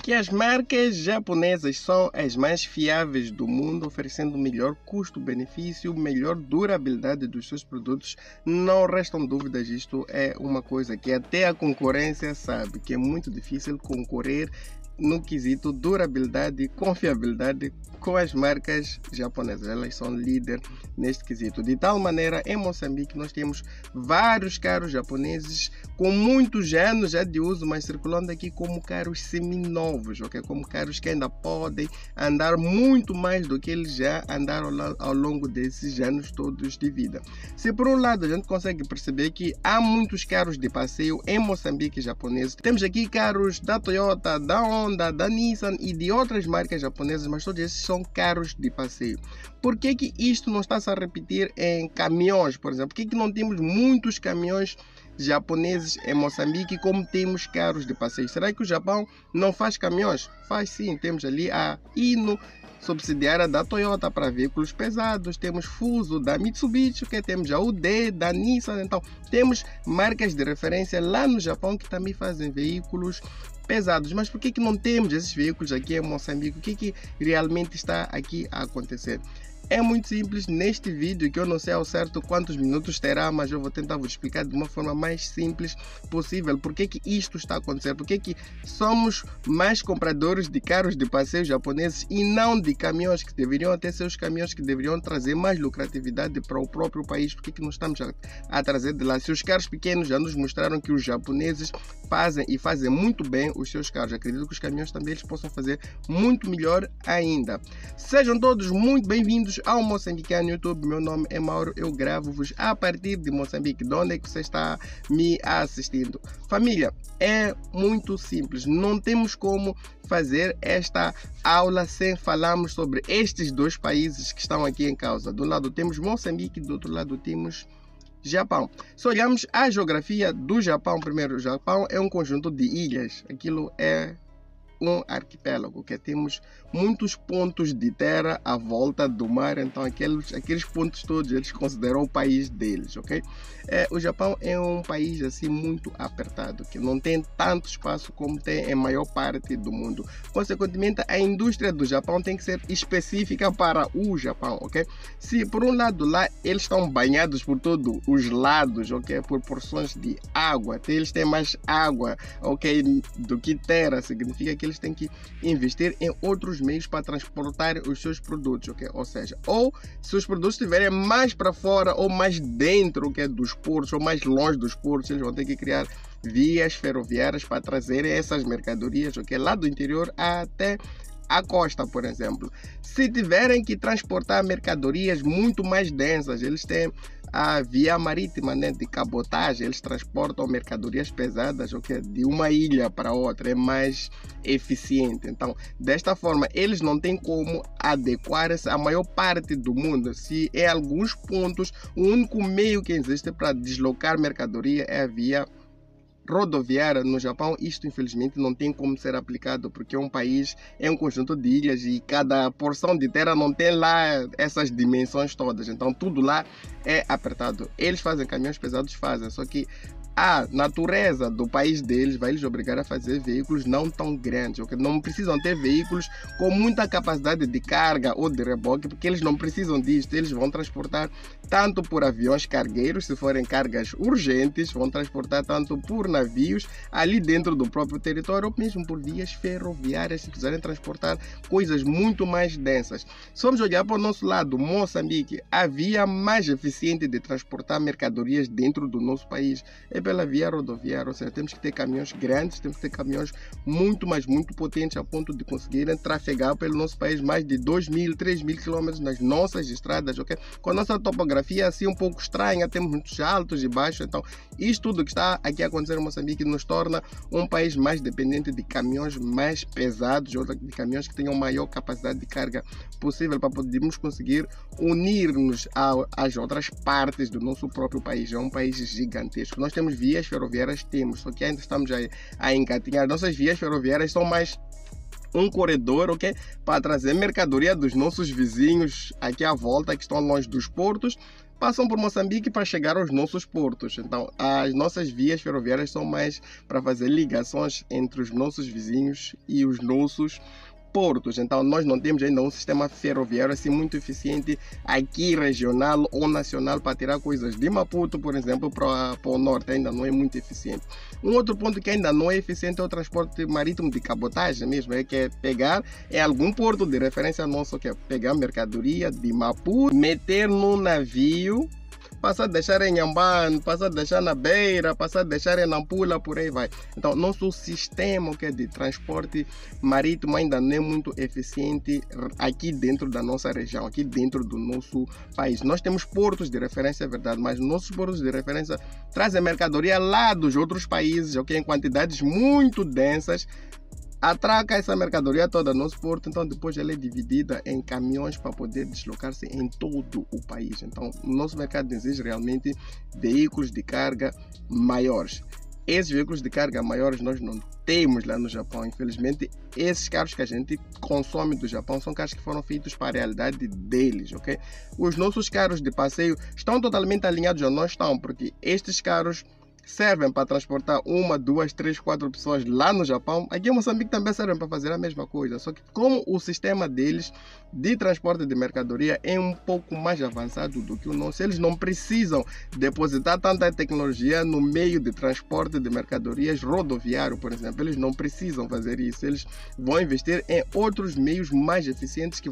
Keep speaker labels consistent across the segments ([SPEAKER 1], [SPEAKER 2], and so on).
[SPEAKER 1] que as marcas japonesas são as mais fiáveis do mundo, oferecendo melhor custo-benefício, melhor durabilidade dos seus produtos. Não restam dúvidas, isto é uma coisa que até a concorrência sabe, que é muito difícil concorrer no quesito durabilidade e confiabilidade com as marcas japonesas. Elas são líder neste quesito. De tal maneira, em Moçambique nós temos vários carros japoneses com muitos anos já de uso, mas circulando aqui como carros seminovos, ok? Como carros que ainda podem andar muito mais do que eles já andaram ao longo desses anos todos de vida. Se por um lado a gente consegue perceber que há muitos carros de passeio em Moçambique japoneses, temos aqui carros da Toyota, da Honda, da Nissan e de outras marcas japonesas, mas todos esses são carros de passeio. Por que que isto não está-se a repetir em caminhões, por exemplo? Por que que não temos muitos caminhões japoneses em Moçambique como temos carros de passeio? Será que o Japão não faz caminhões? Faz sim, temos ali a Hino, subsidiária da Toyota para veículos pesados, temos Fuso da Mitsubishi, que temos a UD da Nissan. Então temos marcas de referência lá no Japão que também fazem veículos pesados. Mas por que que não temos esses veículos aqui em Moçambique? O que que realmente está aqui a acontecer? É muito simples. Neste vídeo, que eu não sei ao certo quantos minutos terá, mas eu vou tentar vos explicar de uma forma mais simples possível por que que isto está a acontecer, por que que somos mais compradores de carros de passeio japoneses e não de caminhões, que deveriam até ser os caminhões que deveriam trazer mais lucratividade para o próprio país. Por que que não estamos a trazer de lá? Se os carros pequenos já nos mostraram que os japoneses fazem e fazem muito bem os seus carros, acredito que os caminhões também eles possam fazer muito melhor ainda. Sejam todos muito bem-vindos ao Moçambicano YouTube. Meu nome é Mauro, eu gravo-vos a partir de Moçambique. De onde é que você está me assistindo? Família, é muito simples, não temos como fazer esta aula sem falarmos sobre estes dois países que estão aqui em causa. Do lado temos Moçambique, do outro lado temos Japão. Se olharmos a geografia do Japão, primeiro, o Japão é um conjunto de ilhas, aquilo é um arquipélago, que temos muitos pontos de terra à volta do mar, então aqueles pontos todos eles consideram o país deles, ok? O Japão é um país assim muito apertado, que não tem tanto espaço como tem em maior parte do mundo. Consequentemente, a indústria do Japão tem que ser específica para o Japão, ok? Se por um lado lá eles estão banhados por todos os lados, ok? Por porções de água, eles têm mais água, ok? Do que terra, significa que eles têm que investir em outros meios para transportar os seus produtos, ok? Ou seja, ou se os produtos estiverem mais para fora ou mais dentro dos portos ou mais longe dos portos, eles vão ter que criar vias ferroviárias para trazerem essas mercadorias, ok? Lá do interior até a costa, por exemplo. Se tiverem que transportar mercadorias muito mais densas, eles têm a via marítima, né, de cabotagem, eles transportam mercadorias pesadas, okay, de uma ilha para outra, é mais eficiente. Então, desta forma, eles não têm como adequar-se à maior parte do mundo. Se em alguns pontos, o único meio que existe para deslocar mercadoria é a via rodoviária. No Japão, isto infelizmente não tem como ser aplicado, porque é um país, é um conjunto de ilhas e cada porção de terra não tem lá essas dimensões todas, então tudo lá é apertado. Eles fazem caminhões pesados, fazem, só que a natureza do país deles vai lhes obrigar a fazer veículos não tão grandes, okay? Não precisam ter veículos com muita capacidade de carga ou de reboque, porque eles não precisam disso. Eles vão transportar tanto por aviões cargueiros, se forem cargas urgentes, vão transportar tanto por navios ali dentro do próprio território, ou mesmo por vias ferroviárias, se quiserem transportar coisas muito mais densas. Se vamos olhar para o nosso lado, Moçambique, a via mais eficiente de transportar mercadorias dentro do nosso país é pela via rodoviária, ou seja, temos que ter caminhões grandes, temos que ter caminhões muito potentes a ponto de conseguirem trafegar pelo nosso país mais de 2.000, 3.000 quilômetros nas nossas estradas, ok? Com a nossa topografia assim um pouco estranha, temos muitos altos e baixos, então isto tudo que está aqui a acontecer em Moçambique nos torna um país mais dependente de caminhões mais pesados, ou de caminhões que tenham maior capacidade de carga possível para podermos conseguir unir-nos às outras partes do nosso próprio país. É um país gigantesco. Nós temos vias ferroviárias, só que ainda estamos a engatinhar. Nossas vias ferroviárias são mais um corredor, ok, para trazer mercadoria dos nossos vizinhos aqui à volta, que estão longe dos portos, passam por Moçambique para chegar aos nossos portos. Então, as nossas vias ferroviárias são mais para fazer ligações entre os nossos vizinhos e os nossos portos. Então, nós não temos ainda um sistema ferroviário assim muito eficiente aqui regional ou nacional para tirar coisas de Maputo, por exemplo, para o norte. Ainda não é muito eficiente. Um outro ponto que ainda não é eficiente é o transporte marítimo de cabotagem mesmo, que é pegar em algum porto de referência nosso, que é pegar mercadoria de Maputo, meter no navio, passar a deixar em Nhambane, passar a deixar na Beira, passar a deixar em Nampula, por aí vai. Então, nosso sistema de transporte marítimo ainda não é muito eficiente aqui dentro da nossa região, aqui dentro do nosso país. Nós temos portos de referência, é verdade, mas nossos portos de referência trazem mercadoria lá dos outros países, em quantidades muito densas, atraca essa mercadoria toda no nosso porto, então depois ela é dividida em caminhões para poder deslocar-se em todo o país. Então o nosso mercado exige realmente veículos de carga maiores. Esses veículos de carga maiores nós não temos lá no Japão, infelizmente. Esses carros que a gente consome do Japão são carros que foram feitos para a realidade deles, ok? Os nossos carros de passeio estão totalmente alinhados ou não estão, porque estes carros servem para transportar 1, 2, 3, 4 pessoas lá no Japão. Aqui em Moçambique também servem para fazer a mesma coisa, só que como o sistema deles de transporte de mercadoria é um pouco mais avançado do que o nosso, eles não precisam depositar tanta tecnologia no meio de transporte de mercadorias rodoviário, por exemplo. Eles não precisam fazer isso, eles vão investir em outros meios mais eficientes que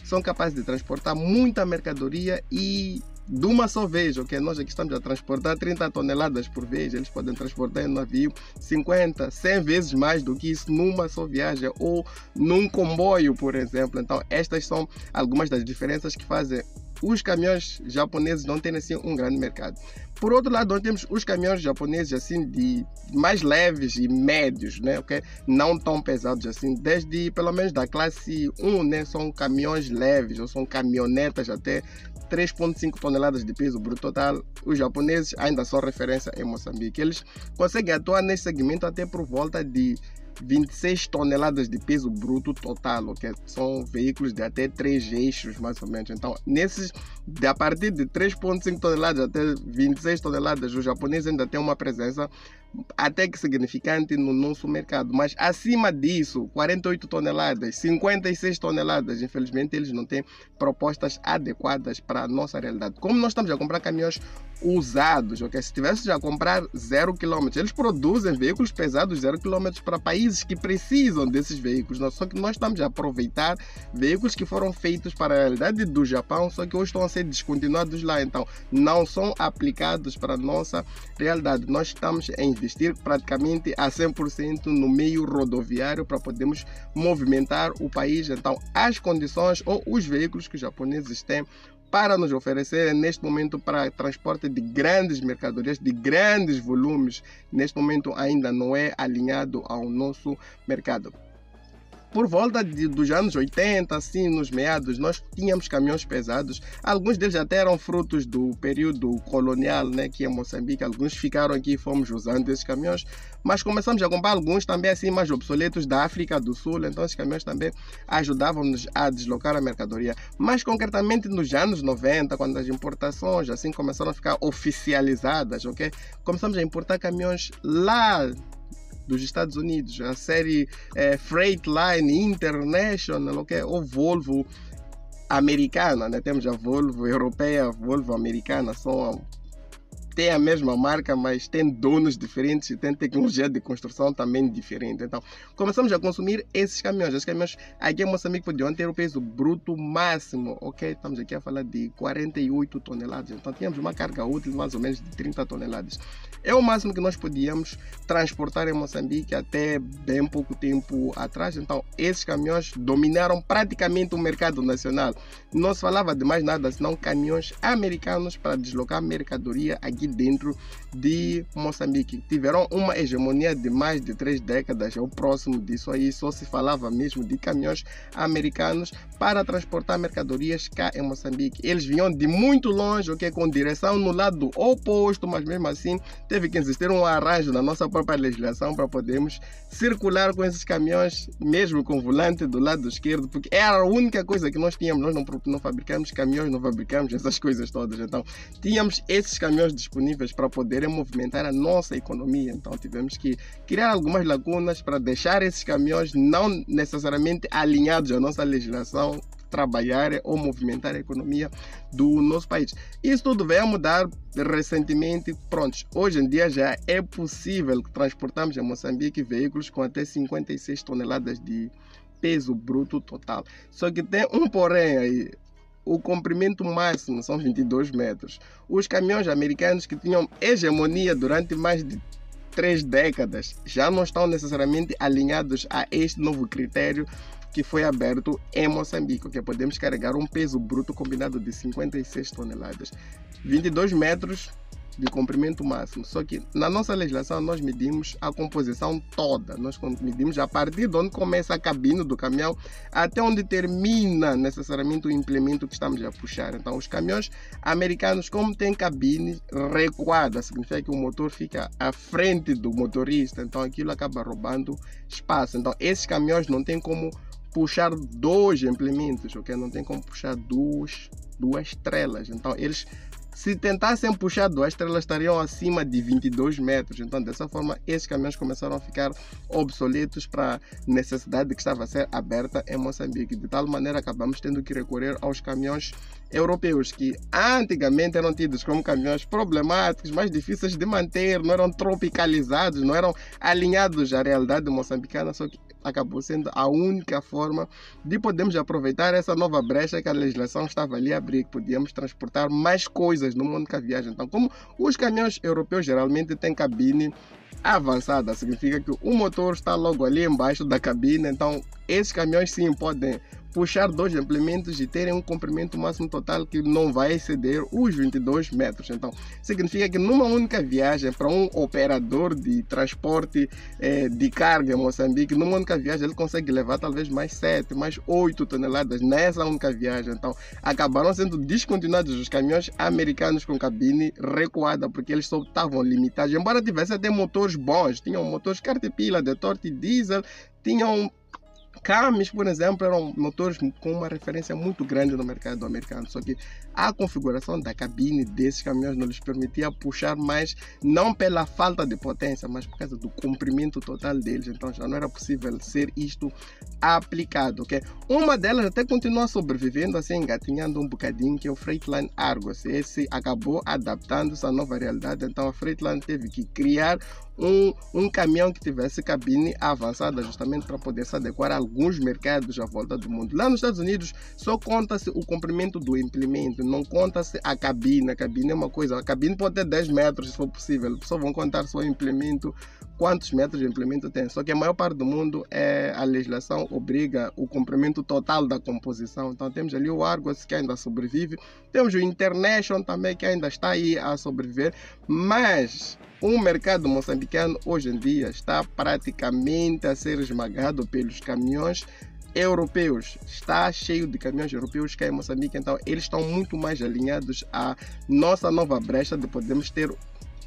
[SPEAKER 1] são capazes de transportar muita mercadoria e de uma só vez, ok? Nós aqui estamos a transportar 30 toneladas por vez, eles podem transportar em um navio 50, 100 vezes mais do que isso numa só viagem ou num comboio, por exemplo. Então, estas são algumas das diferenças que fazem os caminhões japoneses não terem assim um grande mercado. Por outro lado, nós temos os caminhões japoneses assim de mais leves e médios, né, ok? Não tão pesados assim, desde pelo menos da classe 1, né, são caminhões leves ou são caminhonetas até 3,5 toneladas de peso bruto total. Os japoneses ainda são referência em Moçambique. Eles conseguem atuar nesse segmento até por volta de 26 toneladas de peso bruto total, ok? São veículos de até 3 eixos, mais ou menos. Então, a partir de 3,5 toneladas até 26 toneladas, os japoneses ainda têm uma presença até que significante no nosso mercado. Mas acima disso, 48 toneladas, 56 toneladas, infelizmente eles não têm propostas adequadas para a nossa realidade. Como nós estamos a comprar caminhões usados, ok? Se tivesse a comprar 0 km, eles produzem veículos pesados 0 km para países que precisam desses veículos. Só que nós estamos a aproveitar veículos que foram feitos para a realidade do Japão, só que hoje estão a ser descontinuados lá. Então, não são aplicados para a nossa realidade. Nós estamos a investir praticamente a 100% no meio rodoviário para podermos movimentar o país. Então, as condições ou os veículos que os japoneses têm para nos oferecer neste momento para transporte de grandes mercadorias, de grandes volumes, neste momento ainda não é alinhado ao nosso mercado. Por volta dos anos 80, assim, nos meados, nós tínhamos caminhões pesados. Alguns deles até eram frutos do período colonial, né, aqui em Moçambique. Alguns ficaram aqui e fomos usando esses caminhões. Mas começamos a comprar alguns também assim mais obsoletos da África do Sul. Então esses caminhões também ajudavam-nos a deslocar a mercadoria. Mais concretamente nos anos 90, quando as importações assim começaram a ficar oficializadas, ok? Começamos a importar caminhões lá dos Estados Unidos, a série Freightliner International, okay? Ou Volvo americana, né? Temos a Volvo europeia, a Volvo americana, tem a mesma marca, mas tem donos diferentes e tem tecnologia de construção também diferente. Então, começamos a consumir esses caminhões. Esses caminhões aqui em Moçambique podiam ter o peso bruto máximo, ok? Estamos aqui a falar de 48 toneladas. Então, tínhamos uma carga útil mais ou menos de 30 toneladas. É o máximo que nós podíamos transportar em Moçambique até bem pouco tempo atrás. Então, esses caminhões dominaram praticamente o mercado nacional. Não se falava de mais nada senão caminhões americanos para deslocar mercadoria aqui aqui dentro de Moçambique. Tiveram uma hegemonia de mais de 3 décadas, ao próximo disso aí só se falava mesmo de caminhões americanos para transportar mercadorias cá em Moçambique. Eles vinham de muito longe, ok, com direção no lado oposto, mas mesmo assim teve que existir um arranjo na nossa própria legislação para podermos circular com esses caminhões, mesmo com volante do lado esquerdo, porque era a única coisa que nós tínhamos. Nós não fabricamos caminhões, não fabricamos essas coisas todas. Então tínhamos esses caminhões disponíveis para poderem movimentar a nossa economia. Então tivemos que criar algumas lacunas para deixar esses caminhões não necessariamente alinhados à nossa legislação trabalhar ou movimentar a economia do nosso país. Isso tudo veio a mudar recentemente. Pronto, hoje em dia já é possível que transportamos em Moçambique veículos com até 56 toneladas de peso bruto total. Só que tem um porém aí. O comprimento máximo são 22 metros. Os caminhões americanos que tinham hegemonia durante mais de 3 décadas já não estão necessariamente alinhados a este novo critério que foi aberto em Moçambique, que podemos carregar um peso bruto combinado de 56 toneladas. 22 metros de comprimento máximo. Só que na nossa legislação nós medimos a composição toda. Nós medimos a partir de onde começa a cabine do caminhão até onde termina necessariamente o implemento que estamos a puxar. Então os caminhões americanos, como tem cabine recuada, significa que o motor fica à frente do motorista, então aquilo acaba roubando espaço. Então esses caminhões não tem como puxar 2 implementos, ok? Não tem como puxar duas estrelas. Então eles, se tentassem puxar 2 estrelas, estariam acima de 22 metros. Então, dessa forma, esses caminhões começaram a ficar obsoletos para a necessidade que estava a ser aberta em Moçambique. De tal maneira, acabamos tendo que recorrer aos caminhões europeus, que antigamente eram tidos como caminhões problemáticos, mais difíceis de manter, não eram tropicalizados, não eram alinhados à realidade moçambicana, só que acabou sendo a única forma de podermos aproveitar essa nova brecha que a legislação estava ali a abrir, que podíamos transportar mais coisas numa única viagem. Então, como os caminhões europeus geralmente têm cabine avançada, significa que o motor está logo ali embaixo da cabine, então esses caminhões sim podem puxar 2 implementos e terem um comprimento máximo total que não vai exceder os 22 metros. Então, significa que numa única viagem, para um operador de transporte de carga em Moçambique, numa única viagem ele consegue levar talvez mais 7, mais 8 toneladas nessa única viagem. Então, acabaram sendo descontinuados os caminhões americanos com cabine recuada, porque eles só estavam limitados, embora tivessem até motores bons, tinham motores Caterpillar, Detorte, diesel, tinham Camis, por exemplo, eram motores com uma referência muito grande no mercado americano, só que a configuração da cabine desses caminhões não lhes permitia puxar mais, não pela falta de potência, mas por causa do comprimento total deles. Então já não era possível ser isto aplicado, ok? Uma delas até continua sobrevivendo, assim, engatinhando um bocadinho, que é o Freightliner Argos. Esse acabou adaptando-se à nova realidade, então a Freightliner teve que criar um caminhão que tivesse cabine avançada, justamente para poder se adequar a alguns mercados à volta do mundo. Lá nos Estados Unidos só conta-se o comprimento do implemento, não conta-se a cabine. A cabine é uma coisa, a cabine pode ter 10 metros se for possível, só vão contar só o implemento, quantos metros de implemento tem. Só que a maior parte do mundo a legislação obriga o comprimento total da composição. Então temos ali o Argos, que ainda sobrevive, temos o International também, que ainda está aí a sobreviver, mas o mercado moçambicano hoje em dia está praticamente a ser esmagado pelos caminhões europeus. Está cheio de caminhões europeus cá em Moçambique, então eles estão muito mais alinhados à nossa nova brecha de podermos ter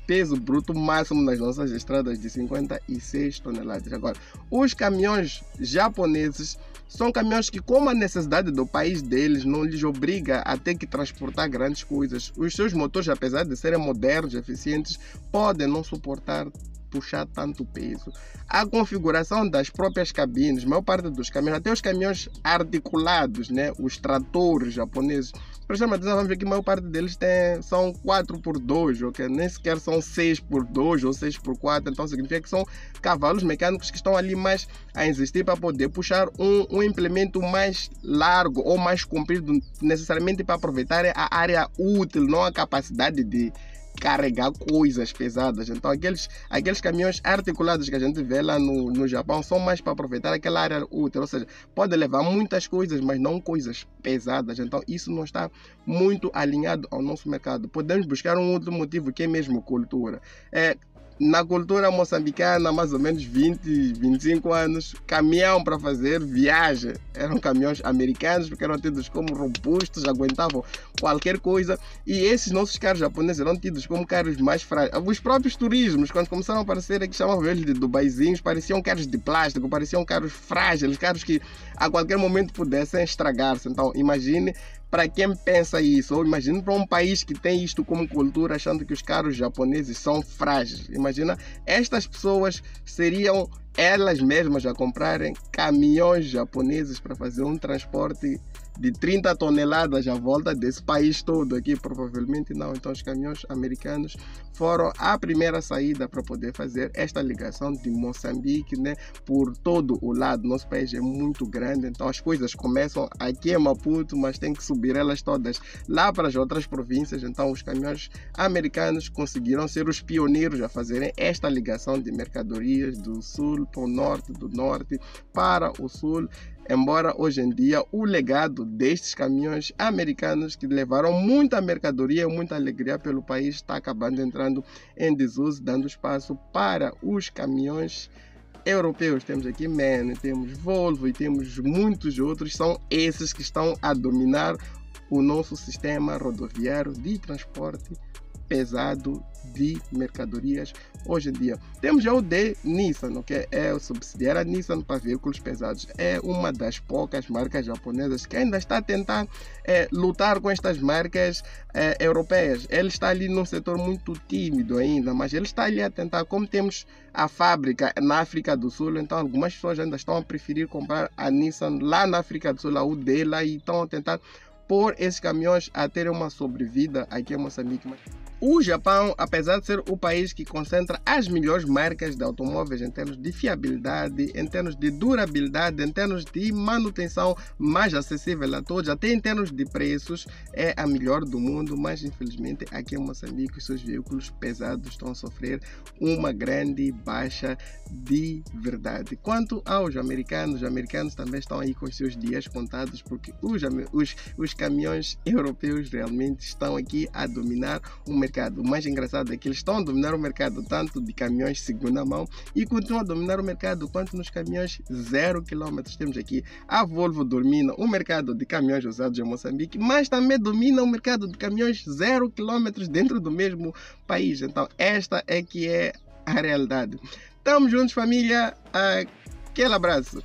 [SPEAKER 1] peso bruto máximo nas nossas estradas de 56 toneladas. Agora, os caminhões japoneses são caminhões que, como a necessidade do país deles não lhes obriga a ter que transportar grandes coisas, os seus motores, apesar de serem modernos e eficientes, podem não suportar puxar tanto peso. A configuração das próprias cabines, a maior parte dos caminhões, até os caminhões articulados, né, os tratores japoneses, prestamos atenção, vamos ver que a maior parte deles são 4x2, okay? Nem sequer são 6x2 ou 6x4, então significa que são cavalos mecânicos que estão ali mais a existir para poder puxar um implemento mais largo ou mais comprido, necessariamente para aproveitar a área útil, não a capacidade de carregar coisas pesadas. Então aqueles caminhões articulados que a gente vê lá no Japão são mais para aproveitar aquela área útil, ou seja, pode levar muitas coisas, mas não coisas pesadas. Então isso não está muito alinhado ao nosso mercado. Podemos buscar um outro motivo que é mesmo cultura. Na cultura moçambicana, mais ou menos 20, 25 anos, caminhão para fazer viagem. Eram caminhões americanos, porque eram tidos como robustos, aguentavam qualquer coisa. E esses nossos carros japoneses eram tidos como carros mais frágeis. Os próprios turismos, quando começaram a aparecer aqui, chamavam eles de Dubaizinhos, pareciam carros de plástico, pareciam carros frágeis, carros que a qualquer momento pudessem estragar-se. Então, imagine para quem pensa isso, ou imagine para um país que tem isto como cultura, achando que os carros japoneses são frágeis. Imagina, estas pessoas seriam elas mesmas a comprarem caminhões japoneses para fazer um transporte de 30 toneladas à volta desse país todo aqui? Provavelmente não. Então os caminhões americanos foram a primeira saída para poder fazer esta ligação de Moçambique, né, por todo o lado. Nosso país é muito grande, então as coisas começam aqui em Maputo, mas tem que subir elas todas lá para as outras províncias. Então os caminhões americanos conseguiram ser os pioneiros a fazerem esta ligação de mercadorias do sul para o norte, do norte para o sul. Embora hoje em dia o legado destes caminhões americanos que levaram muita mercadoria, muita alegria pelo país, está acabando entrando em desuso, dando espaço para os caminhões europeus. Temos aqui MAN, temos Volvo e temos muitos outros. São esses que estão a dominar o nosso sistema rodoviário de transporte pesado de mercadorias hoje em dia. Temos já o de Nissan, que é o subsidiário Nissan para veículos pesados. É uma das poucas marcas japonesas que ainda está a tentar lutar com estas marcas europeias. Ele está ali num setor muito tímido ainda, mas ele está ali a tentar. Como temos a fábrica na África do Sul, então algumas pessoas ainda estão a preferir comprar a Nissan lá na África do Sul, a UD lá, e estão a tentar pôr esses caminhões a terem uma sobrevida aqui em Moçambique. O Japão, apesar de ser o país que concentra as melhores marcas de automóveis em termos de fiabilidade, em termos de durabilidade, em termos de manutenção mais acessível a todos, até em termos de preços, é a melhor do mundo, mas infelizmente aqui em Moçambique os seus veículos pesados estão a sofrer uma grande baixa de verdade. Quanto aos americanos, os americanos também estão aí com os seus dias contados, porque os caminhões europeus realmente estão aqui a dominar o mercado. O mais engraçado é que eles estão a dominar o mercado tanto de caminhões de segunda mão e continuam a dominar o mercado quanto nos caminhões 0 km. Temos aqui a Volvo domina o mercado de caminhões usados em Moçambique, mas também domina o mercado de caminhões 0 km dentro do mesmo país. Então esta é que é a realidade. Estamos juntos, família. Aquele abraço.